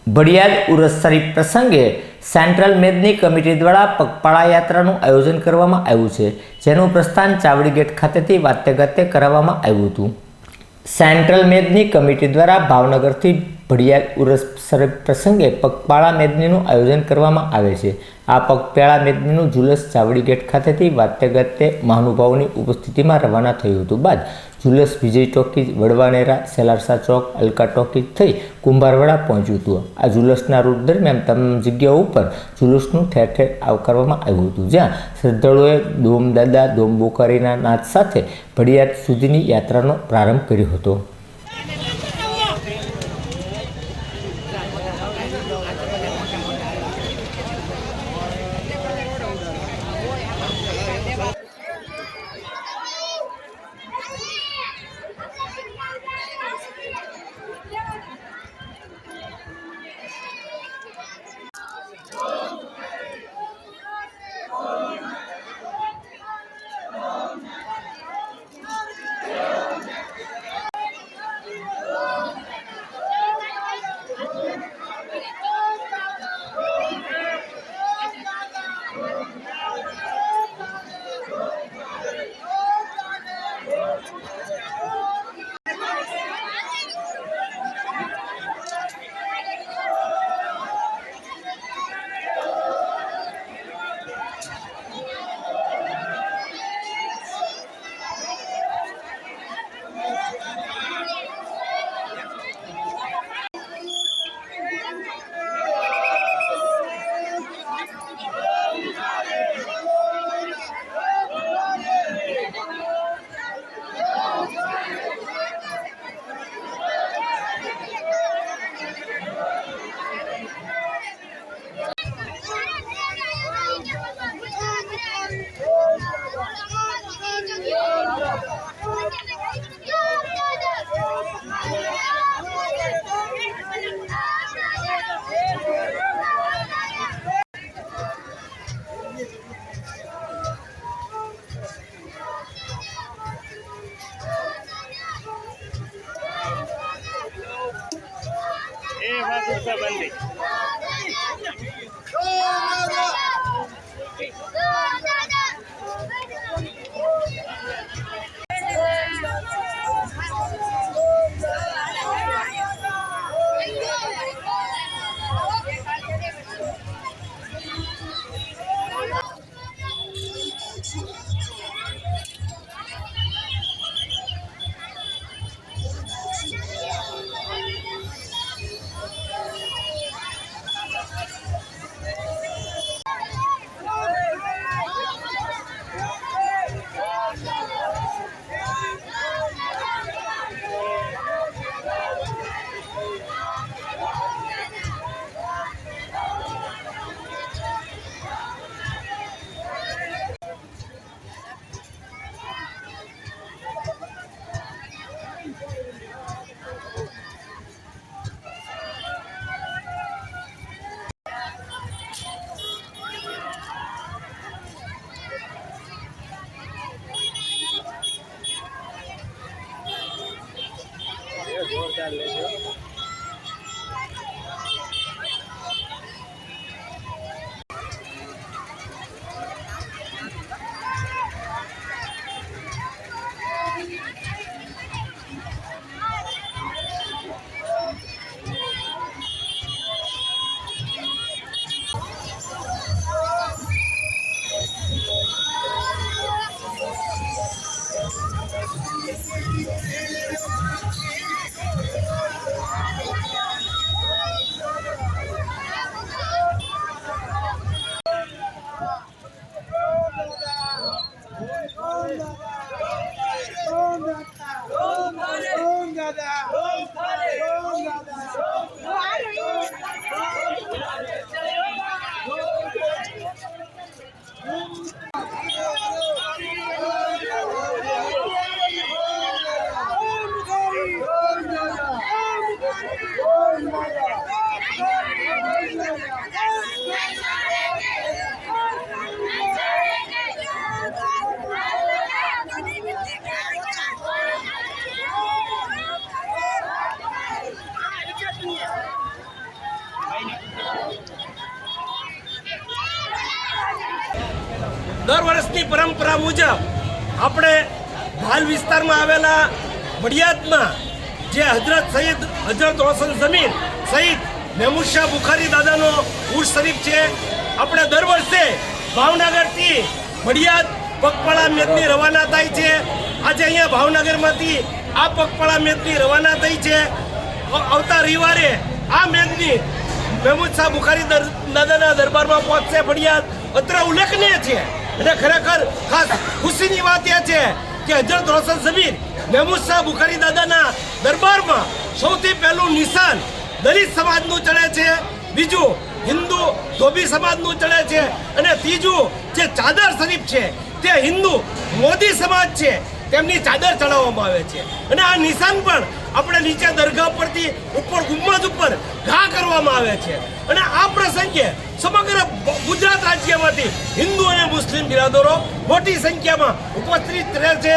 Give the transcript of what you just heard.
ભડિયાદ ઉરસરી પ્રસંગે સેન્ટ્રલ મેદની કમિટી દ્વારા પગપાળા યાત્રાનું આયોજન કરવામાં આવ્યું છે, જેનું પ્રસ્થાન ચાવડી ગેટ ખાતેથી વાતે ગાતે કરાવવામાં આવ્યું હતું। સેન્ટ્રલ મેદની કમિટી દ્વારા ભાવનગરથી ભડિયાદ ઉરસરી પ્રસંગે પગપાળા મેદનીનું આયોજન કરવામાં આવે છે। આ પગપાળા મેદનીનું ઝુલસ ચાવડી ગેટ ખાતેથી વાતે ગાતે મહાનુભાવોની ઉપસ્થિતિમાં રવાના થયું હતું। બાદ ઝુલસ વિજય ટોકીજ, વડવાનેરા, સેલારસા ચોક, અલકા ટોકીજ થઈ કુંભારવાડા પહોંચ્યું હતું। આ ઝુલસના રૂટ દરમિયાન તમામ જગ્યાઓ ઉપર ઝુલસનું ઠેર ઠેર આવકારવામાં આવ્યું હતું, જ્યાં શ્રદ્ધાળુઓએ દોમ દાદા દોમ બોકારીના નાદ સાથે ભડિયાદ સુધીની યાત્રાનો પ્રારંભ કર્યો હતો। દર વર્ષની પરંપરા મુજબ આપણે ભાલ વિસ્તારમાં આવેલા વડિયાદમાં જે હજરત રોશન જમીન સહિત મહેમૂદ શાહ બુખારી દાદાનો ઉર્સ શરીફ છે, આપણે દર વર્ષે ભાવનગરથી વડિયાદ પગપાળા મેદની રવાના થાય છે. આજે અહીંયા ભાવનગરમાંથી આ પગપાળા મેદની રવાના થઈ છે. આવતા રવિવારે આ મેદની મહેમૂદ શાહ બુખારી દાદાના દરબારમાં પહોંચશે વડિયાદ. અત્ર ઉલ્લેખનીય છે અને ખરેખર ખાસ ખુશીની વાત એ છે કે હજરત રોશન જમીન મહેમૂદ શાહ બુખારી દાદાના દરબારમાં સૌથી પહેલું નિશાન દલિત સમાજનું ચડે છે, બીજું હિન્દુ ધોબી સમાજનું ચડે છે અને ત્રીજું જે ચાદર શરીફ છે તે હિન્દુ મોદી સમાજ છે તેમની ચાદર ચડાવવામાં આવે છે. અને આ નિશાન પણ આપણે નીચે દરગાહ પરથી ઉપર ગુમ્મજ ઉપર ઘા કરવામાં આવે છે. અને આ પ્રસંગે સમગ્ર ગુજરાત રાજ્યમાંથી હિન્દુ અને મુસ્લિમ બિરાદરો મોટી સંખ્યામાં ઉપસ્થિત રહે છે.